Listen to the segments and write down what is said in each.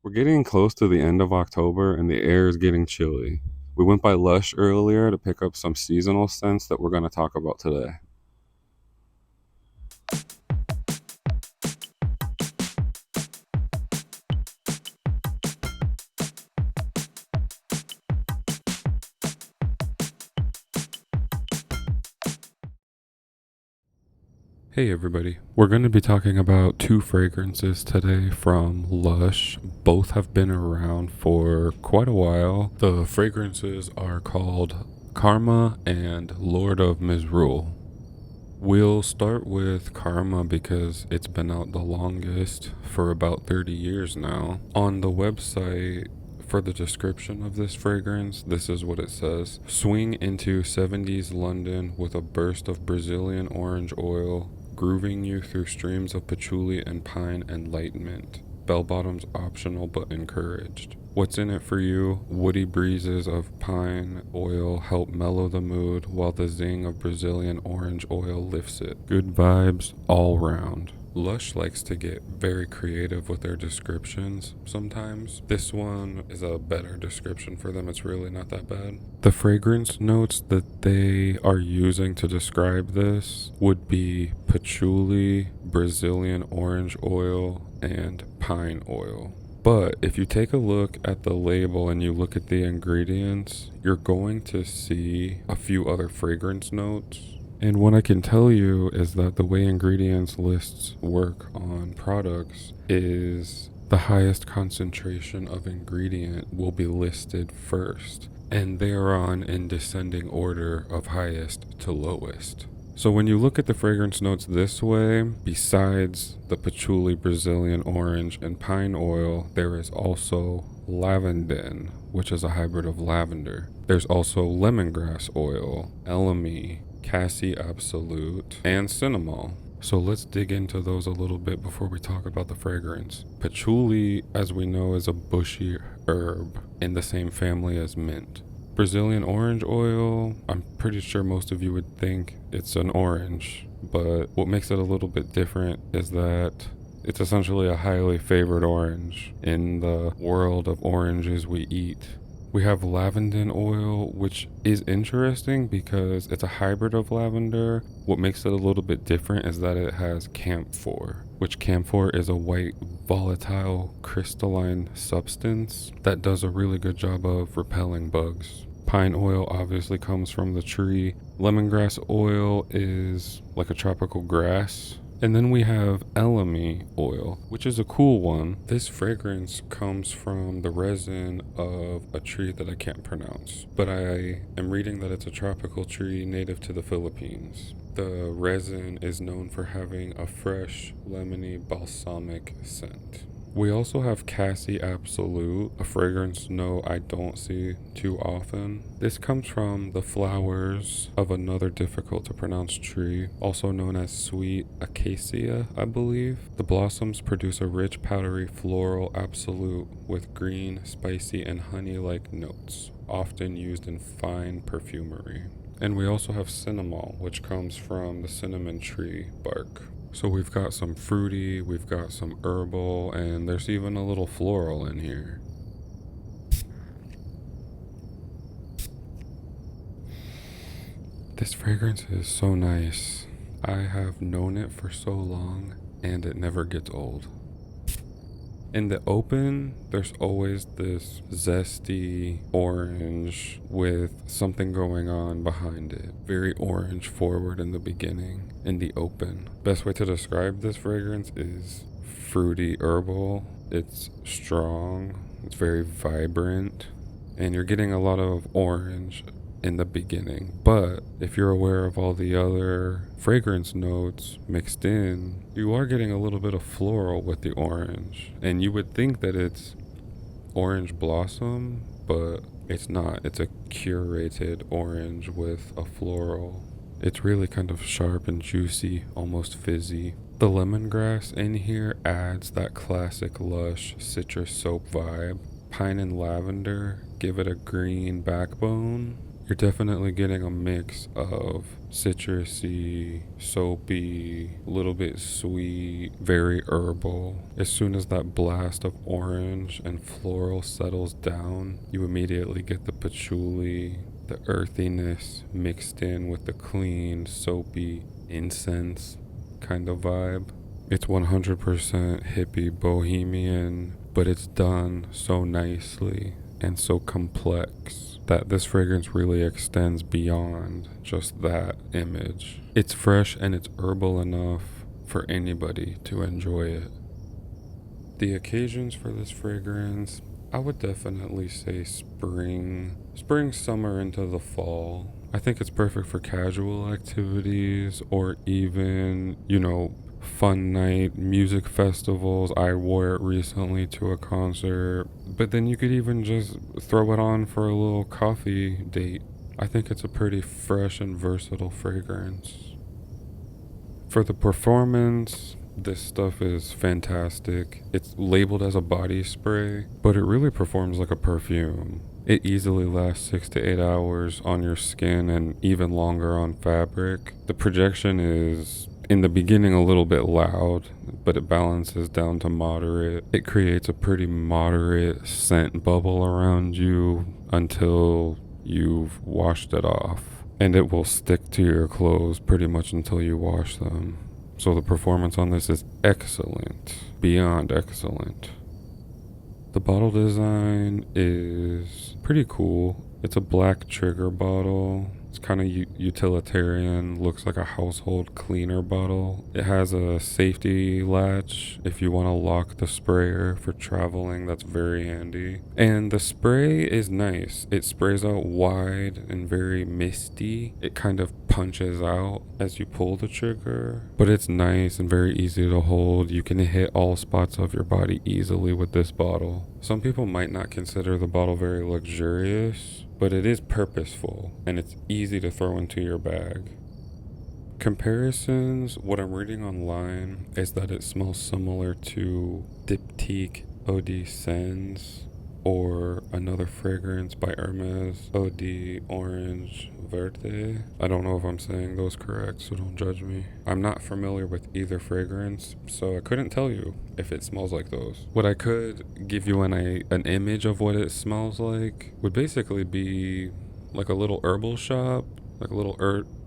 We're getting close to the end of October and the air is getting chilly. We went by Lush earlier to pick up some seasonal scents that we're going to talk about today. Hey everybody, we're going to be talking about two fragrances today from Lush. Both have been around for quite a while. The fragrances are called Karma and Lord of Misrule. We'll start with Karma because it's been out the longest, for about 30 years now. On the website, for the description of this fragrance, this is what it says. Swing into 70s London with a burst of Brazilian orange oil, grooving you through streams of patchouli and pine and light mint. Bell bottoms optional but encouraged. What's in it for you? Woody breezes of pine oil help mellow the mood, while the zing of Brazilian orange oil lifts it. Good vibes all round. Lush likes to get very creative with their descriptions sometimes. This one is a better description for them. It's really not that bad. The fragrance notes that they are using to describe this would be patchouli, Brazilian orange oil, and pine oil. But if you take a look at the label and you look at the ingredients, you're going to see a few other fragrance notes. And what I can tell you is that the way ingredients lists work on products is the highest concentration of ingredient will be listed first, and they're on in descending order of highest to lowest. So when you look at the fragrance notes this way, besides the patchouli, Brazilian orange, and pine oil, there is also lavandin, which is a hybrid of lavender. There's also lemongrass oil, elemi, cassie absolute, and cinnamol. So let's dig into those a little bit before we talk about the fragrance. Patchouli, as we know, is a bushy herb in the same family as mint. Brazilian orange oil, I'm pretty sure most of you would think it's an orange, but what makes it a little bit different is that it's essentially a highly favored orange in the world of oranges we eat. We have lavandin oil, which is interesting because it's a hybrid of lavender. What makes it a little bit different is that it has camphor, which camphor is a white, volatile, crystalline substance that does a really good job of repelling bugs. Pine oil obviously comes from the tree. Lemongrass oil is like a tropical grass. And then we have elemi oil, which is a cool one. This fragrance comes from the resin of a tree that I can't pronounce, but I am reading that it's a tropical tree native to the Philippines. The resin is known for having a fresh, lemony, balsamic scent. We also have Cassie Absolute, a fragrance note I don't see too often. This comes from the flowers of another difficult to pronounce tree, also known as sweet acacia, I believe. The blossoms produce a rich, powdery floral absolute with green, spicy, and honey-like notes, often used in fine perfumery. And we also have cinnamol, which comes from the cinnamon tree bark. So we've got some fruity, we've got some herbal, and there's even a little floral in here. This fragrance is so nice. I have known it for so long, and it never gets old. In the open, there's always this zesty orange with something going on behind it. Very orange forward in the beginning, in the open. Best way to describe this fragrance is fruity herbal. It's strong, it's very vibrant, and you're getting a lot of orange in the beginning. But if you're aware of all the other fragrance notes mixed in, you are getting a little bit of floral with the orange. And you would think that it's orange blossom, but it's not. It's a curated orange with a floral. It's really kind of sharp and juicy, almost fizzy. The lemongrass in here adds that classic Lush citrus soap vibe. Pine and lavender give it a green backbone. You're definitely getting a mix of citrusy, soapy, little bit sweet, very herbal. As soon as that blast of orange and floral settles down, you immediately get the patchouli, the earthiness mixed in with the clean, soapy incense kind of vibe. It's 100% hippie bohemian, but it's done so nicely and so complex that this fragrance really extends beyond just that image. It's fresh and it's herbal enough for anybody to enjoy it. The occasions for this fragrance, I would definitely say spring, summer into the fall. I think it's perfect for casual activities or even, fun night, music festivals. I wore it recently to a concert, but then you could even just throw it on for a little coffee date. I think it's a pretty fresh and versatile fragrance. For the performance, this stuff is fantastic. It's labeled as a body spray, but it really performs like a perfume. It easily lasts 6 to 8 hours on your skin and even longer on fabric. The projection is in the beginning a little bit loud, but it balances down to moderate. It creates a pretty moderate scent bubble around you until you've washed it off. And it will stick to your clothes pretty much until you wash them. So the performance on this is excellent, beyond excellent. The bottle design is pretty cool. It's a black trigger bottle. It's kind of utilitarian, looks like a household cleaner bottle. It has a safety latch if you want to lock the sprayer for traveling. That's very handy. And the spray is nice. It sprays out wide and very misty. It kind of punches out as you pull the trigger, but it's nice and very easy to hold. You can hit all spots of your body easily with this bottle. Some people might not consider the bottle very luxurious, but it is purposeful and it's easy to throw into your bag. Comparisons, what I'm reading online is that it smells similar to Diptyque Eau de Scents or another fragrance by Hermes, Eau de Orange Verte. I don't know if I'm saying those correct, so don't judge me. I'm not familiar with either fragrance, so I couldn't tell you if it smells like those. What I could give you an image of what it smells like would basically be like a little herbal shop, like a little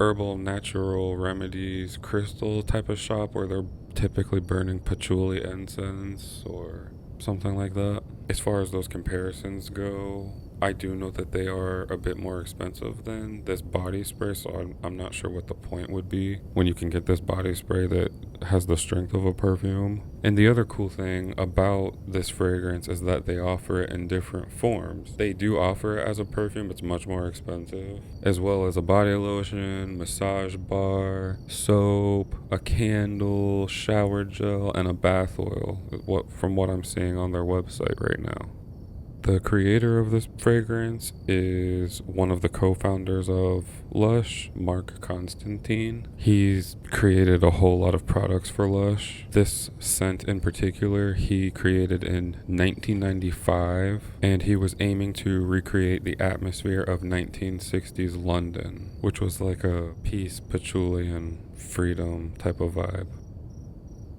herbal natural remedies crystal type of shop where they're typically burning patchouli incense or something like that. As far as those comparisons go, I do know that they are a bit more expensive than this body spray, so I'm not sure what the point would be when you can get this body spray that has the strength of a perfume. And the other cool thing about this fragrance is that they offer it in different forms. They do offer it as a perfume, it's much more expensive, as well as a body lotion, massage bar, soap, a candle, shower gel, and a bath oil, from what I'm seeing on their website right now. The creator of this fragrance is one of the co-founders of Lush, Mark Constantine. He's created a whole lot of products for Lush. This scent in particular, he created in 1995, and he was aiming to recreate the atmosphere of 1960s London, which was like a peace, patchouli, and freedom type of vibe.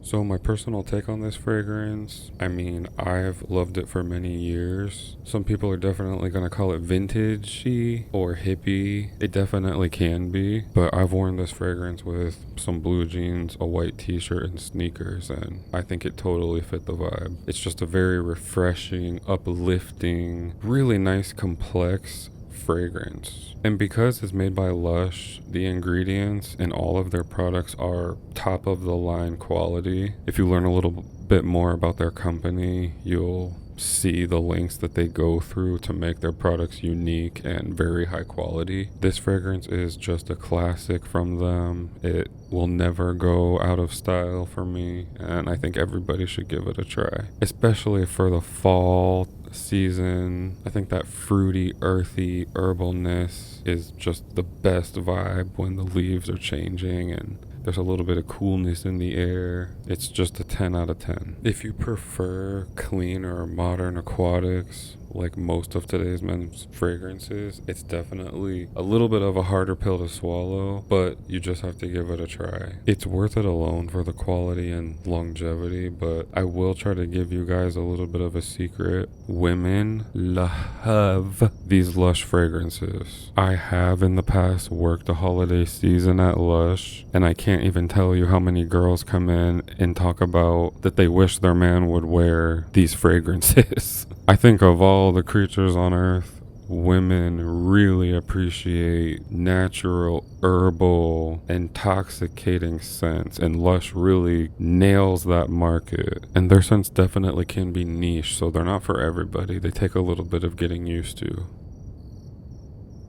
So my personal take on this fragrance, I mean, I've loved it for many years. Some people are definitely going to call it vintage-y or hippie. It definitely can be, but I've worn this fragrance with some blue jeans, a white t-shirt, and sneakers, and I think it totally fit the vibe. It's just a very refreshing, uplifting, really nice, complex fragrance. And because it's made by Lush, the ingredients in all of their products are top of the line quality. If you learn a little bit more about their company, you'll see the lengths that they go through to make their products unique and very high quality. This fragrance is just a classic from them. It will never go out of style for me, and I think everybody should give it a try, especially for the fall season. I think that fruity, earthy herbalness is just the best vibe when the leaves are changing and there's a little bit of coolness in the air. It's just a 10 out of 10. If you prefer clean or modern aquatics, like most of today's men's fragrances, it's definitely a little bit of a harder pill to swallow, but you just have to give it a try. It's worth it alone for the quality and longevity, but I will try to give you guys a little bit of a secret. Women love these Lush fragrances. I have in the past worked the holiday season at Lush, and I can't even tell you how many girls come in and talk about that they wish their man would wear these fragrances. I think of all the creatures on earth, women really appreciate natural, herbal, intoxicating scents, and Lush really nails that market. And their scents definitely can be niche, so they're not for everybody. They take a little bit of getting used to.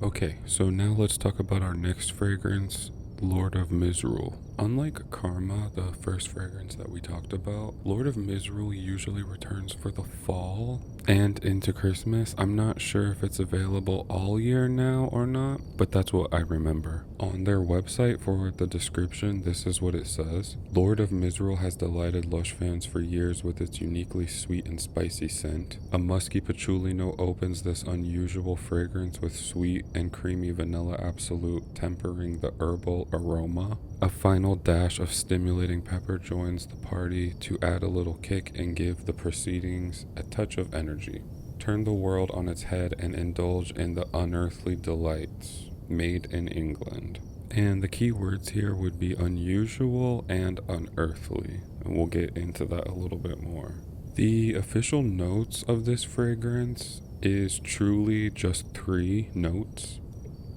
Okay, so now let's talk about our next fragrance, Lord of Misrule. Unlike Karma, the first fragrance that we talked about, Lord of Misrule usually returns for the fall and into Christmas. I'm not sure if it's available all year now or not, but that's what I remember. On their website for the description, this is what it says. Lord of Misrule has delighted Lush fans for years with its uniquely sweet and spicy scent. A musky patchouli note opens this unusual fragrance with sweet and creamy vanilla absolute tempering the herbal aroma. A final dash of stimulating pepper joins the party to add a little kick and give the proceedings a touch of energy. Turn the world on its head and indulge in the unearthly delights. Made in England. And the key words here would be unusual and unearthly. And we'll get into that a little bit more. The official notes of this fragrance is truly just 3 notes.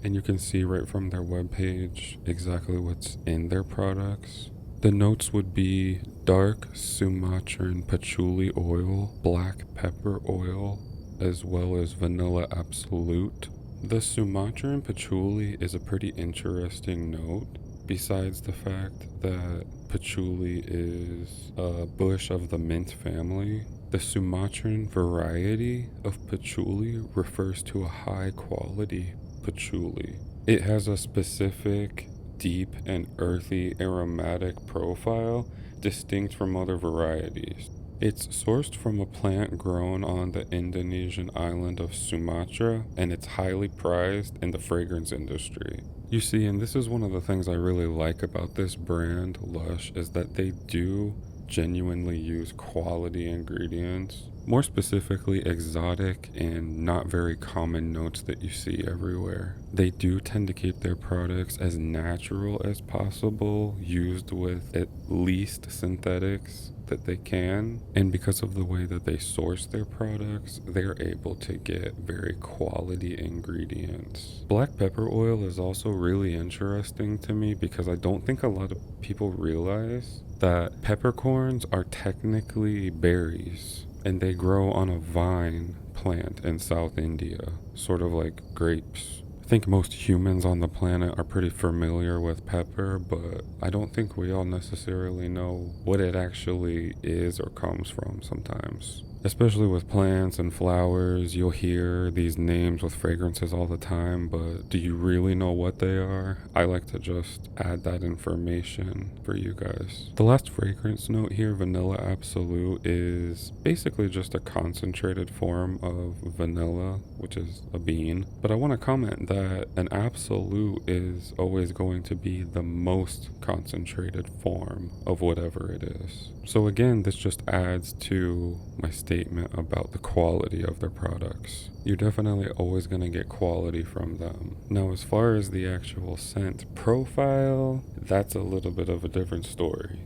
And you can see right from their webpage exactly what's in their products. The notes would be dark Sumatran patchouli oil, black pepper oil, as well as vanilla absolute. The Sumatran patchouli is a pretty interesting note, besides the fact that patchouli is a bush of the mint family. The Sumatran variety of patchouli refers to a high quality patchouli. It has a specific, deep and earthy aromatic profile distinct from other varieties. It's sourced from a plant grown on the Indonesian island of Sumatra, and it's highly prized in the fragrance industry. You see, and this is one of the things I really like about this brand, Lush, is that they do genuinely use quality ingredients, more specifically exotic and not very common notes that you see everywhere. They do tend to keep their products as natural as possible, used with at least synthetics that they can, and because of the way that they source their products, they're able to get very quality ingredients. Black pepper oil is also really interesting to me because I don't think a lot of people realize that peppercorns are technically berries, and they grow on a vine plant in South India, sort of like grapes. I think most humans on the planet are pretty familiar with pepper, but I don't think we all necessarily know what it actually is or comes from sometimes. Especially with plants and flowers, you'll hear these names with fragrances all the time, but do you really know what they are? I like to just add that information for you guys. The last fragrance note here, Vanilla Absolute, is basically just a concentrated form of vanilla, which is a bean. But I want to comment that an absolute is always going to be the most concentrated form of whatever it is. So again, this just adds to my statement about the quality of their products. You're definitely always going to get quality from them. Now, as far as the actual scent profile, that's a little bit of a different story.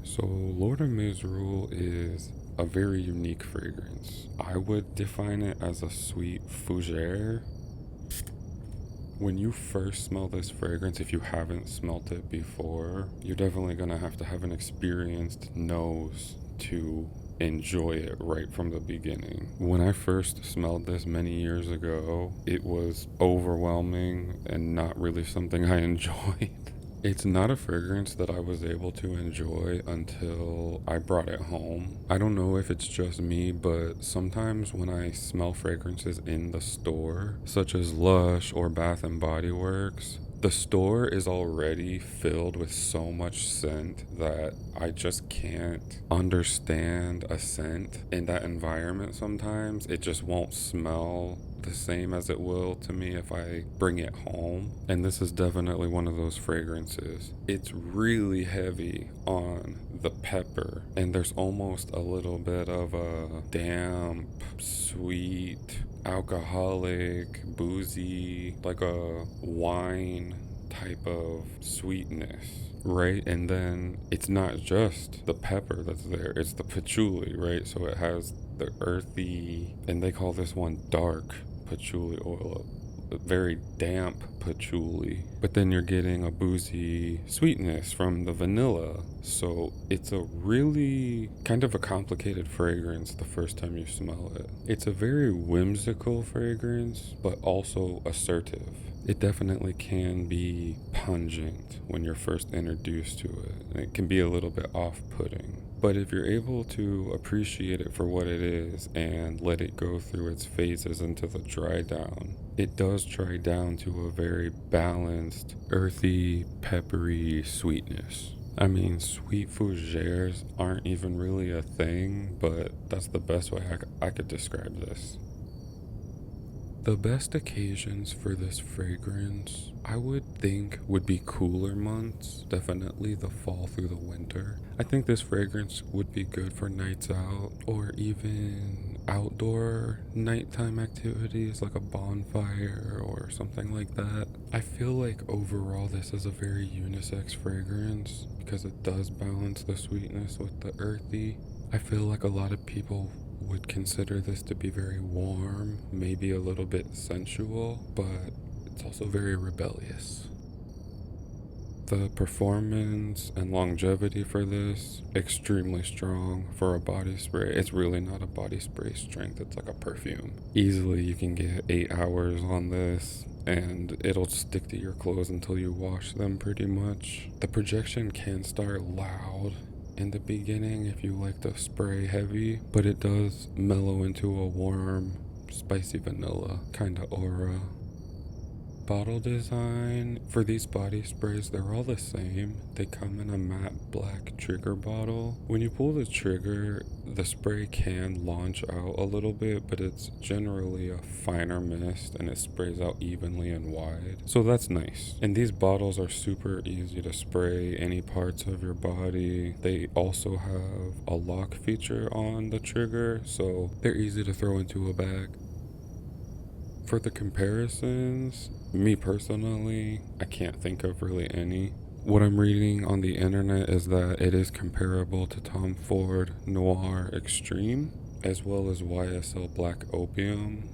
So Lord of Misrule is a very unique fragrance. I would define it as a sweet fougere. When you first smell this fragrance, if you haven't smelt it before, you're definitely going to have an experienced nose to enjoy it right from the beginning. When I first smelled this many years ago, it was overwhelming and not really something I enjoyed. It's not a fragrance that I was able to enjoy until I brought it home. I don't know if it's just me, but sometimes when I smell fragrances in the store, such as Lush or Bath and Body Works, The store is already filled with so much scent that I just can't understand a scent in that environment sometimes. It just won't smell the same as it will to me if I bring it home. And this is definitely one of those fragrances. It's really heavy on the pepper, and there's almost a little bit of a damp, sweet, alcoholic, boozy, like a wine type of sweetness, right? And then it's not just the pepper that's there, it's the patchouli, right? So it has the earthy, and they call this one dark patchouli oil, very damp patchouli, but then you're getting a boozy sweetness from the vanilla. So it's a really kind of a complicated fragrance the first time you smell it. It's a very whimsical fragrance, but also assertive. It definitely can be pungent when you're first introduced to it. And it can be a little bit off-putting. But if you're able to appreciate it for what it is and let it go through its phases into the dry down, it does dry down to a very balanced, earthy, peppery sweetness. I mean, sweet fougères aren't even really a thing, but that's the best way I could describe this. The best occasions for this fragrance, I would think, would be cooler months, definitely the fall through the winter. I think this fragrance would be good for nights out or even outdoor nighttime activities like a bonfire or something like that. I feel like overall this is a very unisex fragrance because it does balance the sweetness with the earthy. I feel like a lot of people would consider this to be very warm, maybe a little bit sensual, but it's also very rebellious. The performance and longevity for this, extremely strong for a body spray. It's really not a body spray strength, it's like a perfume. Easily you can get 8 hours on this and it'll stick to your clothes until you wash them pretty much. The projection can start loud in the beginning if you like to spray heavy, but it does mellow into a warm, spicy vanilla kind of aura. Bottle design for these body sprays, they're all the same. They come in a matte black trigger bottle. When you pull the trigger, the spray can launch out a little bit, but it's generally a finer mist and it sprays out evenly and wide. So that's nice. And these bottles are super easy to spray any parts of your body. They also have a lock feature on the trigger, so they're easy to throw into a bag. For the comparisons, me personally, I can't think of really any. What I'm reading on the internet is that it is comparable to Tom Ford Noir Extreme, as well as YSL Black Opium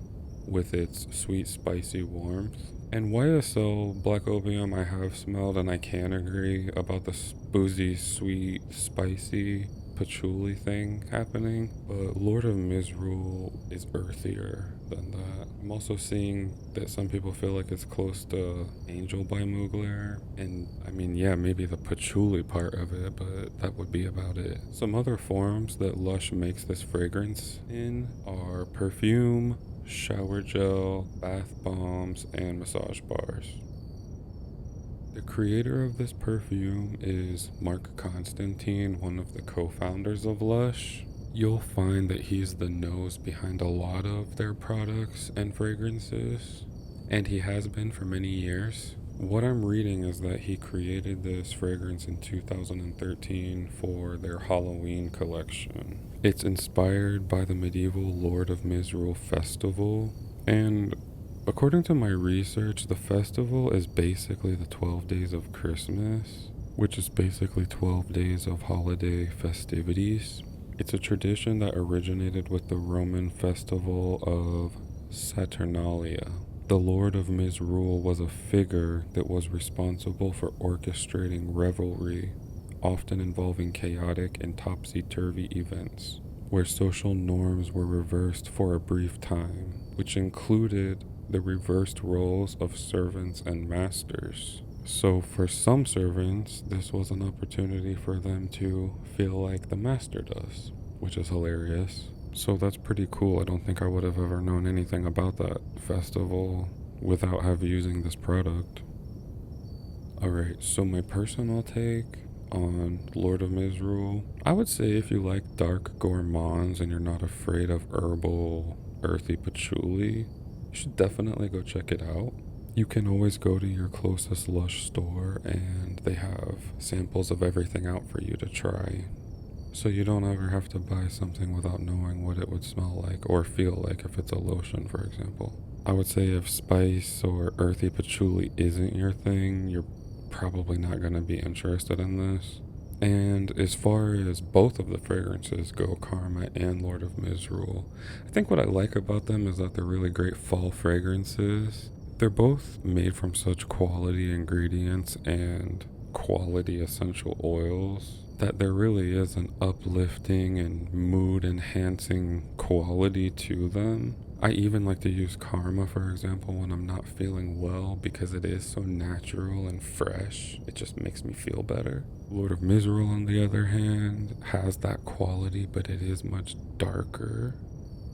with its sweet, spicy warmth. And YSL Black Opium I have smelled, and I can agree about the boozy, sweet, spicy patchouli thing happening, but Lord of Misrule is earthier than that. I'm also seeing that some people feel like it's close to Angel by Mugler, and I mean, yeah, maybe the patchouli part of it, but that would be about it. Some other forms that Lush makes this fragrance in are perfume, shower gel, bath bombs, and massage bars. The creator of this perfume is Mark Constantine, one of the co-founders of Lush. You'll find that he's the nose behind a lot of their products and fragrances, and he has been for many years. What I'm reading is that he created this fragrance in 2013 for their Halloween collection. It's inspired by the medieval Lord of Misrule festival, and according to my research, the festival is basically the 12 days of Christmas, which is basically 12 days of holiday festivities. It's a tradition that originated with the Roman festival of Saturnalia. The Lord of Misrule was a figure that was responsible for orchestrating revelry, often involving chaotic and topsy-turvy events, where social norms were reversed for a brief time, which included the reversed roles of servants and masters. So for some servants, this was an opportunity for them to feel like the master does, which is hilarious. So that's pretty cool. I don't think I would have ever known anything about that festival without using this product. Alright, so my personal take on Lord of Misrule, I would say if you like dark gourmands and you're not afraid of herbal, earthy patchouli, you should definitely go check it out. You can always go to your closest Lush store and they have samples of everything out for you to try. So you don't ever have to buy something without knowing what it would smell like or feel like if it's a lotion, for example. I would say if spice or earthy patchouli isn't your thing, you're probably not going to be interested in this. And as far as both of the fragrances go, Karma and Lord of Misrule, I think what I like about them is that they're really great fall fragrances. They're both made from such quality ingredients and quality essential oils that there really is an uplifting and mood enhancing quality to them. I even like to use Karma, for example, when I'm not feeling well because it is so natural and fresh. It just makes me feel better. Lord of Misrule, on the other hand, has that quality, but it is much darker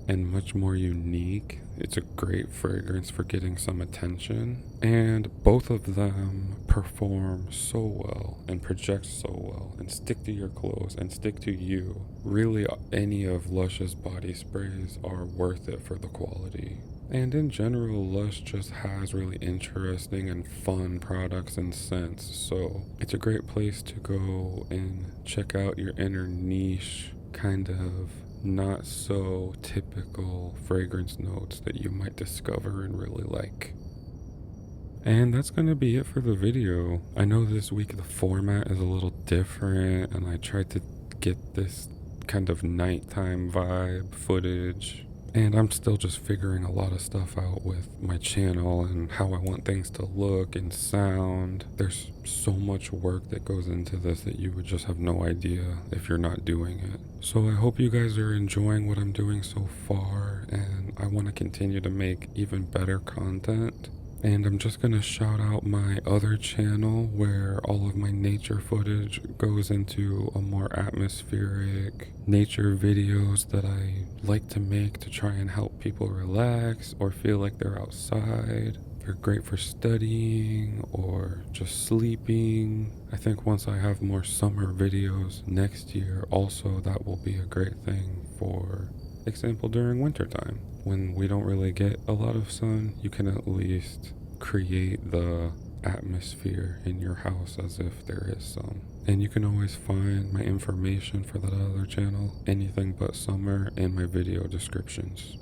and much more unique. It's a great fragrance for getting some attention. And both of them perform so well and project so well and stick to your clothes and stick to you. Really, any of Lush's body sprays are worth it for the quality. And in general, Lush just has really interesting and fun products and scents. So it's a great place to go and check out your inner niche, kind of not so typical fragrance notes that you might discover and really like. And that's going to be it for the video. I know this week the format is a little different and I tried to get this kind of nighttime vibe footage. And I'm still just figuring a lot of stuff out with my channel and how I want things to look and sound. There's so much work that goes into this that you would just have no idea if you're not doing it. So I hope you guys are enjoying what I'm doing so far, and I want to continue to make even better content. And I'm just going to shout out my other channel where all of my nature footage goes into a more atmospheric nature videos that I like to make to try and help people relax or feel like they're outside. They're great for studying or just sleeping. I think once I have more summer videos next year, also that will be a great thing for example during wintertime. When we don't really get a lot of sun, you can at least create the atmosphere in your house as if there is some. And you can always find my information for that other channel, Anything But Summer, in my video descriptions.